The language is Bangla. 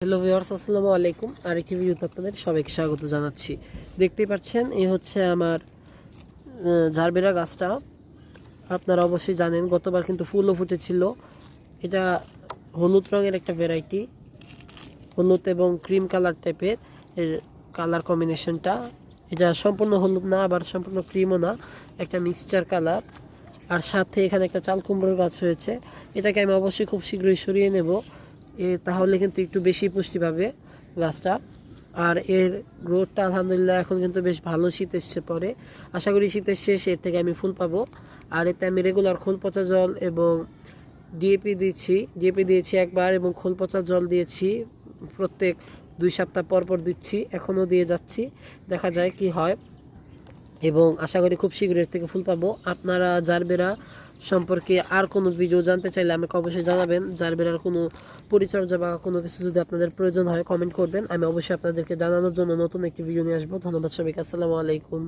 হ্যালো ভিউয়ার্স, আসসালামু আলাইকুম। আরেকটি ভিডিওতে আপনাদের সবাইকে স্বাগত জানাচ্ছি। দেখতেই পাচ্ছেন এই হচ্ছে আমার জারবেরা গাছটা। আপনারা অবশ্যই জানেন গতবার কিন্তু ফুলও ফুটেছিল। এটা হলুদ রঙের একটা ভ্যারাইটি, হলুদ এবং ক্রিম কালার টাইপের এর কালার কম্বিনেশনটা। এটা সম্পূর্ণ হলুদ না, আবার সম্পূর্ণ ক্রিমও না, একটা মিক্সচার কালার। আর সাথে এখানে একটা চাল কুমড়োর গাছ হয়েছে। এটাকে আমি অবশ্যই খুব শীঘ্রই সরিয়ে নেব, তাহলে কিন্তু একটু বেশি পুষ্টি পাবে গাছটা। আর এর গ্রোথটা আলহামদুলিল্লাহ এখন কিন্তু বেশ ভালো। শীত এসছে পরে, আশা করি শীতের শেষ এর থেকে আমি ফুল পাবো। আর এতে আমি রেগুলার খোল পচা জল এবং ডিএপি দিয়েছি একবার, এবং খোল পচা জল দিয়েছি প্রত্যেক 2 সপ্তাহ পর পর দিচ্ছি, এখনও দিয়ে যাচ্ছি, দেখা যায় কি হয়। এবং আশা করি খুব শীঘ্রই এর থেকে ফুল পাবো। আপনারা জারবেরা সম্পর্কে আর কোনো ভিডিও জানতে চাইলে আমাকে অবশ্যই জানাবেন। জারবেরার কোনো পরিচর্যা বা কোনো কিছু যদি আপনাদের প্রয়োজন হয় কমেন্ট করবেন, আমি অবশ্যই আপনাদেরকে জানানোর জন্য নতুন একটি ভিডিও নিয়ে আসবো। ধন্যবাদ সবাইকে, আসসালামু আলাইকুম।